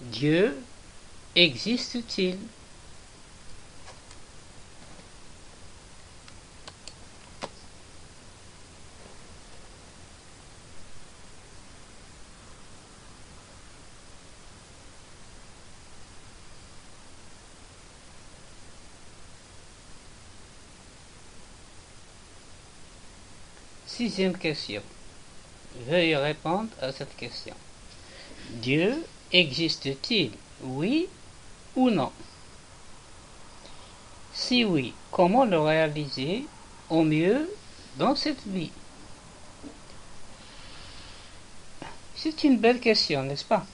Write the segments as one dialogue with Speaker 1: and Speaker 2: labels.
Speaker 1: Dieu existe-t-il? Sixième question. Veuillez répondre à cette question. Dieu existe-t-il? Oui ou non? Si oui, comment le réaliser au mieux dans cette vie? C'est une belle question, n'est-ce pas?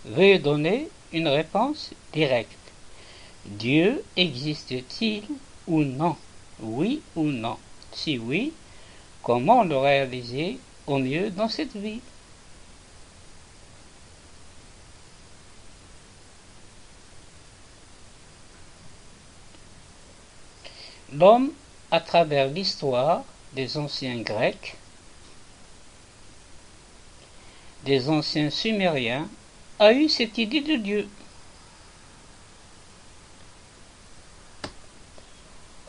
Speaker 1: Veuillez donner une réponse directe. Dieu existe-t-il ou non? Oui ou non? Si oui, comment le réaliser au mieux dans cette vie? L'homme, à travers l'histoire des anciens Grecs, des anciens Sumériens, a eu cette idée de Dieu.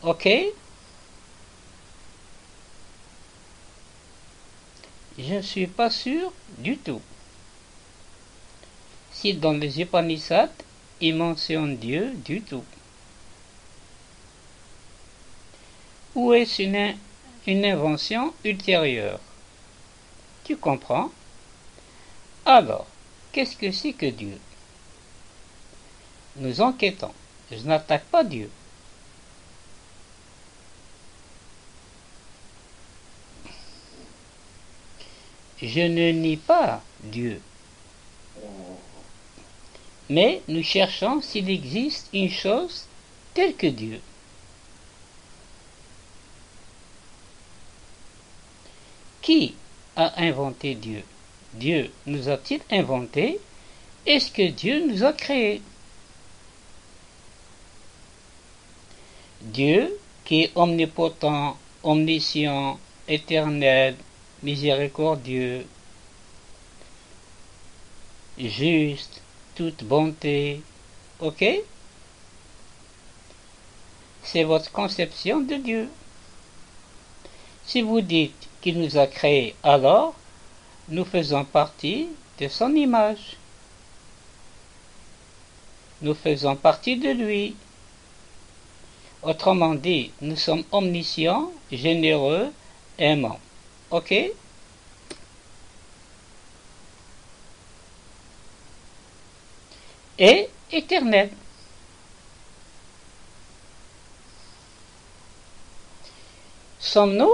Speaker 1: Ok? Je ne suis pas sûr du tout. Si dans les Upanishads, il mentionne Dieu du tout. Ou est-ce une invention ultérieure? Tu comprends? Alors, qu'est-ce que c'est que Dieu? Nous enquêtons. Je n'attaque pas Dieu. Je ne nie pas Dieu. Mais nous cherchons s'il existe une chose telle que Dieu. Qui a inventé Dieu? Dieu nous a-t-il inventé? Est-ce que Dieu nous a créés? Dieu, qui est omnipotent, omniscient, éternel, miséricordieux, juste, toute bonté, ok? C'est votre conception de Dieu. Si vous dites qu'il nous a créés, alors nous faisons partie de son image. Nous faisons partie de lui. Autrement dit, nous sommes omniscients, généreux, aimants. Ok? Et éternel. Sommes-nous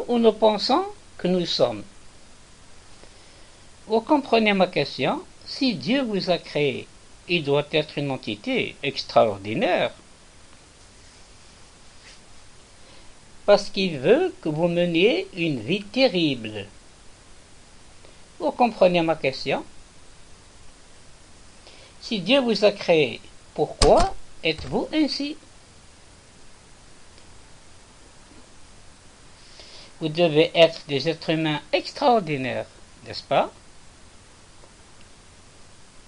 Speaker 1: ou nous pensons que nous sommes? Vous comprenez ma question? Si Dieu vous a créé, il doit être une entité extraordinaire. Parce qu'il veut que vous meniez une vie terrible. Vous comprenez ma question? Si Dieu vous a créé, pourquoi êtes-vous ainsi? Vous devez être des êtres humains extraordinaires, n'est-ce pas?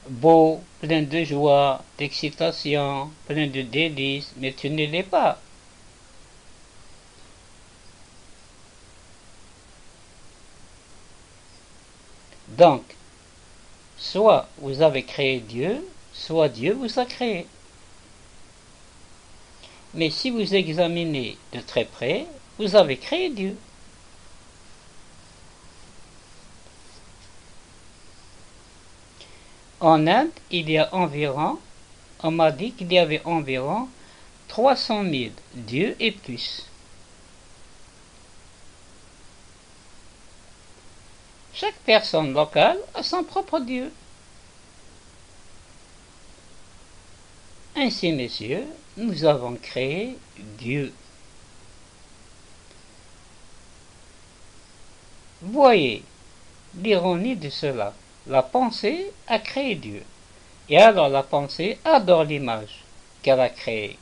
Speaker 1: Beau, plein de joie, d'excitation, plein de délices, mais tu ne l'es pas. Donc, soit vous avez créé Dieu, soit Dieu vous a créé. Mais si vous examinez de très près, vous avez créé Dieu. En Inde, on m'a dit qu'il y avait environ 300 000 dieux et plus. Chaque personne locale a son propre Dieu. Ainsi, messieurs, nous avons créé Dieu. Voyez l'ironie de cela. La pensée a créé Dieu. Et alors la pensée adore l'image qu'elle a créée.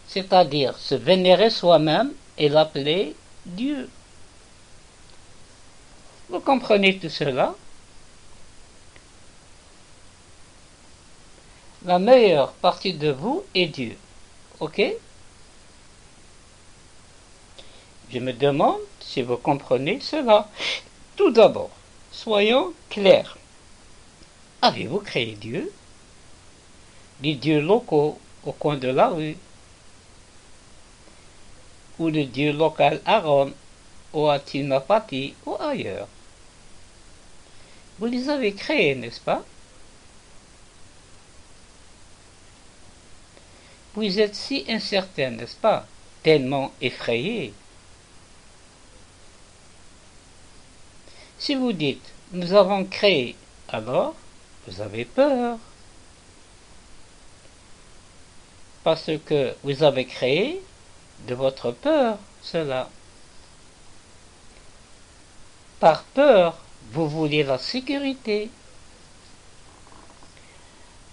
Speaker 1: C'est-à-dire se vénérer soi-même et l'appeler Dieu. Vous comprenez tout cela? La meilleure partie de vous est Dieu. Ok? Je me demande si vous comprenez cela. Tout d'abord, soyons clairs. Avez-vous créé Dieu? Les dieux locaux au coin de la rue, ou le dieu local à Rome, ou à Tinapati, ou ailleurs. Vous les avez créés, n'est-ce pas? Vous êtes si incertain, n'est-ce pas? Tellement effrayé. Si vous dites nous avons créé, alors vous avez peur. Parce que vous avez créé de votre peur cela. Par peur, vous voulez la sécurité.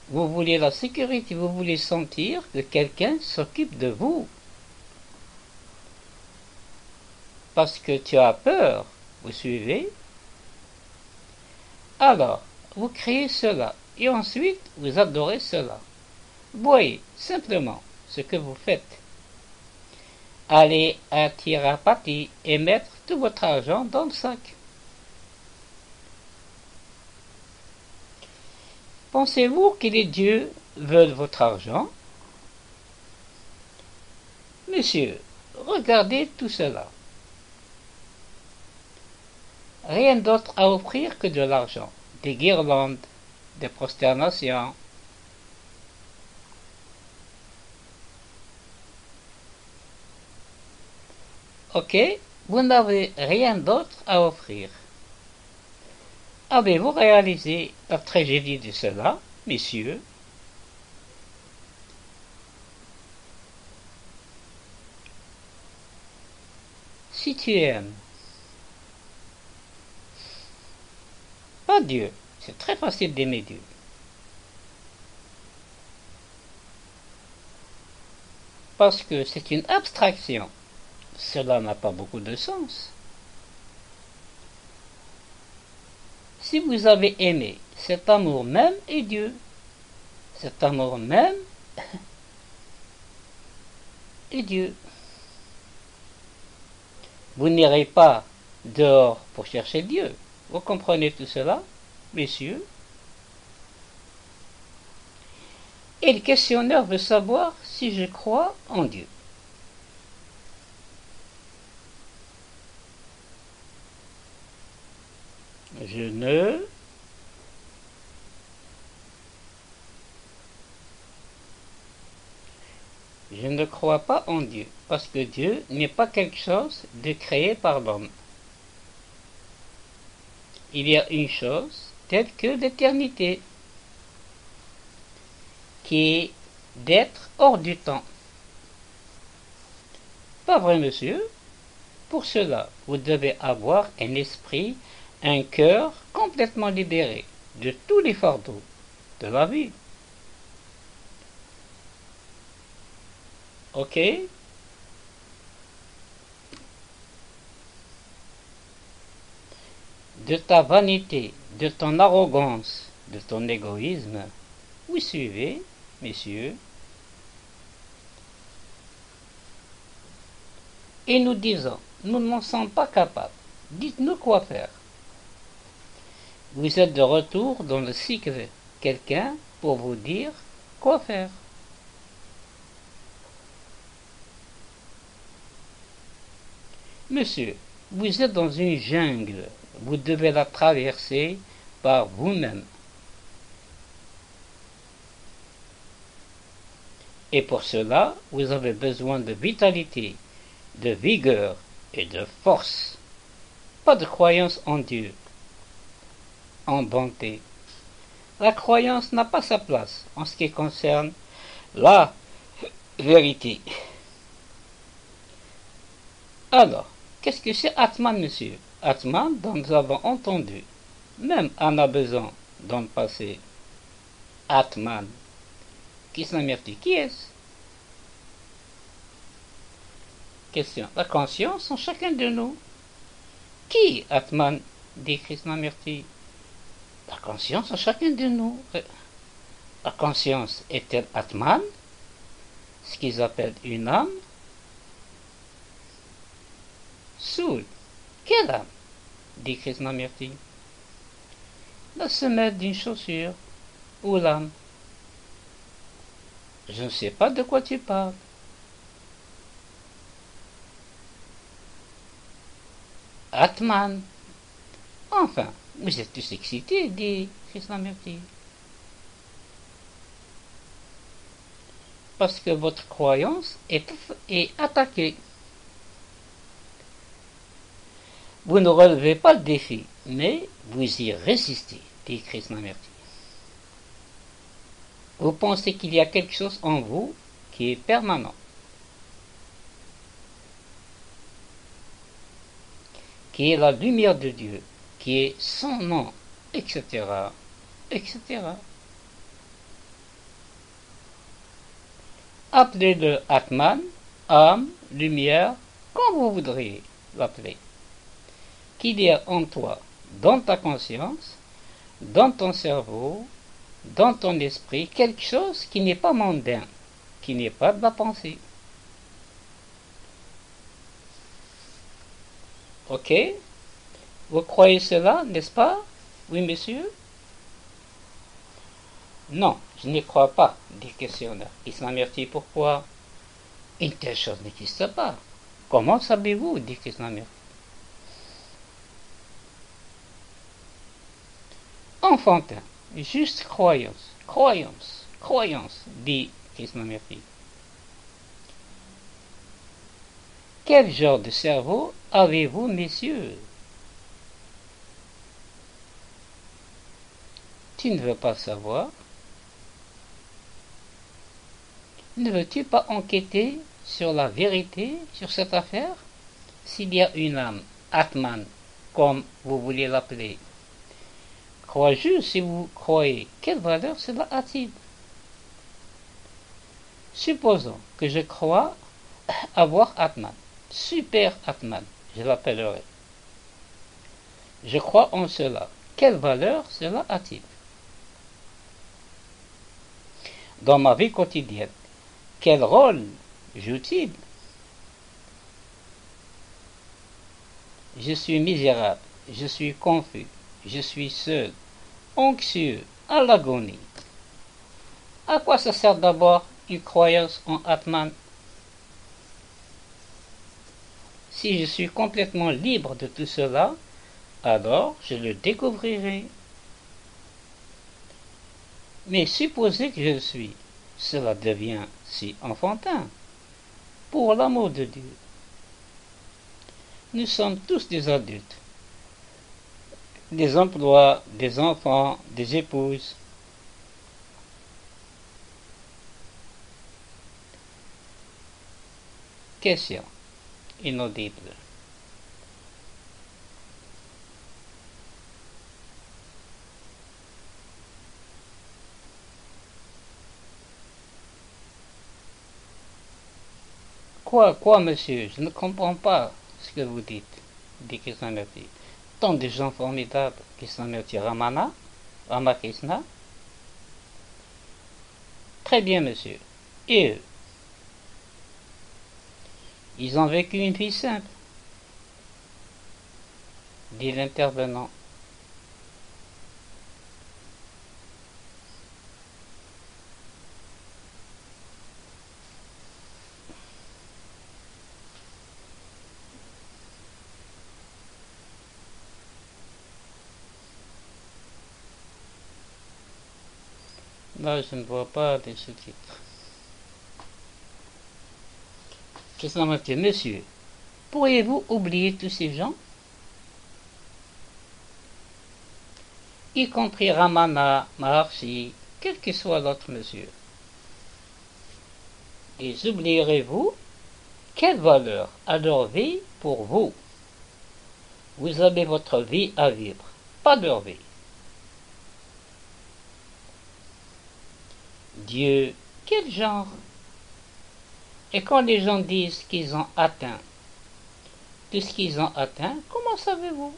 Speaker 1: Vous voulez la sécurité, vous voulez sentir que quelqu'un s'occupe de vous. Parce que tu as peur, vous suivez? Alors, vous créez cela et ensuite vous adorez cela. Voyez simplement ce que vous faites. Allez à Tirapati et mettre tout votre argent dans le sac. Pensez-vous que les dieux veulent votre argent? Monsieur, regardez tout cela. Rien d'autre à offrir que de l'argent, des guirlandes, des prosternations. Ok, vous n'avez rien d'autre à offrir. Avez-vous réalisé la tragédie de cela, messieurs? Si tu aimes, pas Dieu, c'est très facile d'aimer Dieu. Parce que c'est une abstraction. Cela n'a pas beaucoup de sens. Si vous avez aimé, cet amour même est Dieu. Cet amour même est Dieu. Vous n'irez pas dehors pour chercher Dieu. Vous comprenez tout cela, messieurs? Et le questionnaire veut savoir si je crois en Dieu. Je ne crois pas en Dieu, parce que Dieu n'est pas quelque chose de créé par l'homme. Il y a une chose telle que l'éternité, qui est d'être hors du temps. Pas vrai, monsieur? Pour cela, vous devez avoir un esprit, un cœur complètement libéré de tous les fardeaux de la vie. Ok? De ta vanité, de ton arrogance, de ton égoïsme. Vous suivez, messieurs? Et nous disons, nous n'en sommes pas capables. Dites-nous quoi faire. Vous êtes de retour dans le cycle. Quelqu'un pour vous dire quoi faire. Monsieur, vous êtes dans une jungle. Vous devez la traverser par vous-même. Et pour cela, vous avez besoin de vitalité, de vigueur et de force. Pas de croyance en Dieu, en bonté. La croyance n'a pas sa place en ce qui concerne la vérité. Alors, qu'est-ce que c'est Atman, monsieur? Atman, dont nous avons entendu, même Anna Beson, dans le passé. Atman. Krishnamurti, qui est-ce? Question. La conscience en chacun de nous. Qui Atman dit Krishnamurti. La conscience en chacun de nous. La conscience est-elle Atman, ce qu'ils appellent une âme? Soul, quelle âme? Dit Krishnamurti. La semelle d'une chaussure, ou l'âme? Je ne sais pas de quoi tu parles. Atman. Enfin, vous êtes tous excités, dit Krishnamurti. Parce que votre croyance est attaquée. Vous ne relevez pas le défi, mais vous y résistez, dit Krishnamurti. Vous pensez qu'il y a quelque chose en vous qui est permanent, qui est la lumière de Dieu, qui est son nom, etc., etc. Appelez-le Atman, âme, lumière, comme vous voudriez l'appeler. Qu'il y a en toi, dans ta conscience, dans ton cerveau, dans ton esprit, quelque chose qui n'est pas mondain, qui n'est pas de la pensée. Ok? Vous croyez cela, n'est-ce pas? Oui, monsieur? Non, je n'y crois pas, dit le questionnaire. Krishnamurti, pourquoi? Une telle chose n'existe pas. Comment savez-vous, dit Krishnamurti. Enfantin, juste croyance, croyance, croyance, dit Krishnamurti. Quel genre de cerveau avez-vous, messieurs? Tu ne veux pas savoir? Ne veux-tu pas enquêter sur la vérité sur cette affaire? S'il y a une âme, Atman, comme vous voulez l'appeler, crois juste si vous croyez, quelle valeur cela a-t-il? Supposons que je crois avoir Atman, super Atman, je l'appellerai. Je crois en cela. Quelle valeur cela a-t-il? Dans ma vie quotidienne, quel rôle joue-t-il? Je suis misérable, je suis confus, je suis seul, anxieux, à l'agonie. À quoi ça sert d'abord une croyance en Atman? Si je suis complètement libre de tout cela, alors je le découvrirai. Mais supposez que je le suis, cela devient si enfantin. Pour l'amour de Dieu. Nous sommes tous des adultes, des emplois, des enfants, des épouses. Question inaudible. Quoi, monsieur? Je ne comprends pas ce que vous dites, dit Krishnamurti. Tant de gens formidables, Krishnamurti Ramana, Ramakrishna. Très bien, monsieur. Et eux? Ils ont vécu une vie simple, dit l'intervenant. Là, je ne vois pas les sous-titres. Krishnamurti, monsieur, pourriez-vous oublier tous ces gens, y compris Ramana, Maharshi, quel que soit l'autre monsieur? Les oublierez-vous? Quelle valeur a leur vie pour vous? Vous avez votre vie à vivre, pas leur vie. Dieu, quel genre? Et quand les gens disent qu'ils ont atteint tout ce qu'ils ont atteint, comment savez-vous?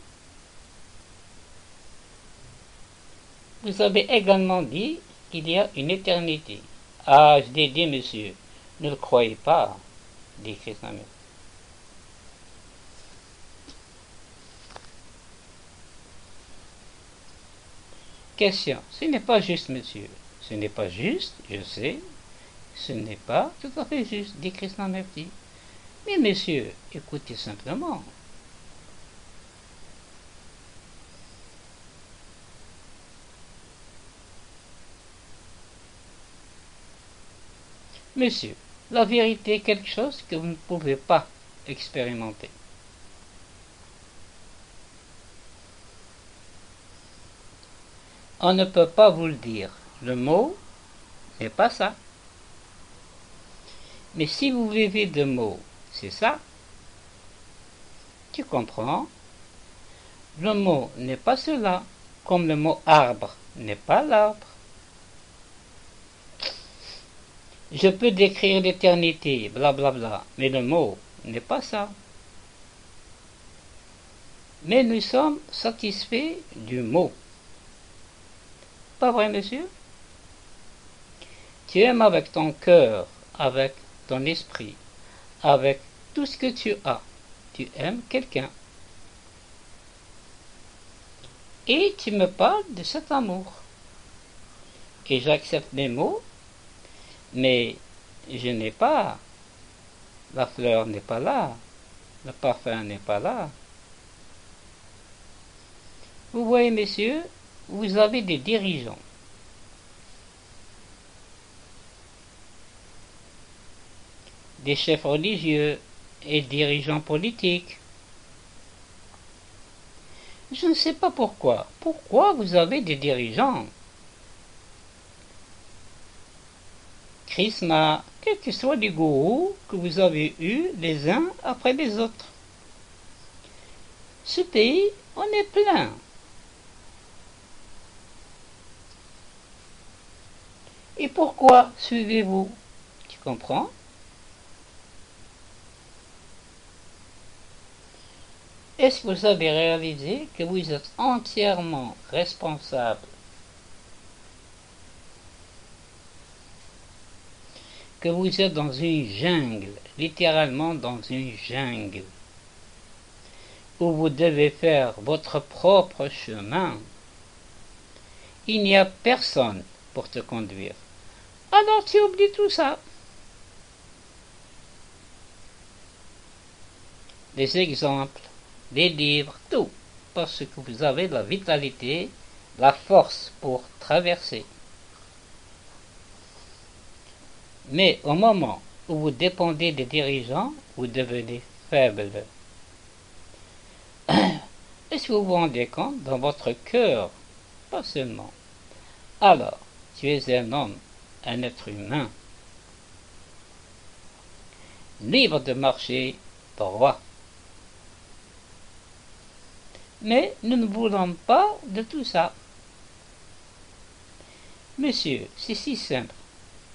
Speaker 1: Vous avez également dit qu'il y a une éternité. Ah, je l'ai dit, monsieur, ne le croyez pas, dit Krishnamurti. Question. Ce n'est pas juste, monsieur. Ce n'est pas juste, je sais. Ce n'est pas tout à fait juste, dit Krishnamurti. Mais monsieur, écoutez simplement. Monsieur, la vérité est quelque chose que vous ne pouvez pas expérimenter. On ne peut pas vous le dire. Le mot n'est pas ça. Mais si vous vivez de mots, c'est ça. Tu comprends? Le mot n'est pas cela, comme le mot arbre n'est pas l'arbre. Je peux décrire l'éternité, blablabla, mais le mot n'est pas ça. Mais nous sommes satisfaits du mot. Pas vrai, monsieur? Tu aimes avec ton cœur, avec ton esprit, avec tout ce que tu as. Tu aimes quelqu'un. Et tu me parles de cet amour. Et j'accepte mes mots, mais je n'ai pas. La fleur n'est pas là. Le parfum n'est pas là. Vous voyez, messieurs, vous avez des dirigeants. Des chefs religieux et dirigeants politiques. Je ne sais pas pourquoi. Pourquoi vous avez des dirigeants? Krishna, quel que soit les gourous que vous avez eus les uns après les autres. Ce pays, on est plein. Et pourquoi suivez-vous? Tu comprends? Est-ce que vous avez réalisé que vous êtes entièrement responsable? Que vous êtes dans une jungle, littéralement dans une jungle, où vous devez faire votre propre chemin. Il n'y a personne pour te conduire. Alors tu oublies tout ça. Les exemples, les livres, tout, parce que vous avez la vitalité, la force pour traverser. Mais au moment où vous dépendez des dirigeants, vous devenez faible. Est-ce que vous vous rendez compte dans votre cœur? Pas seulement. Alors, tu es un homme, un être humain, libre de marcher droit. Mais nous ne voulons pas de tout ça. Monsieur, c'est si simple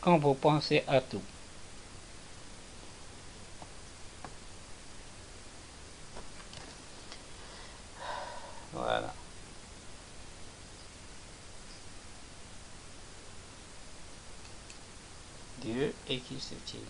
Speaker 1: quand vous pensez à tout. Voilà. Dieu existe-t-il?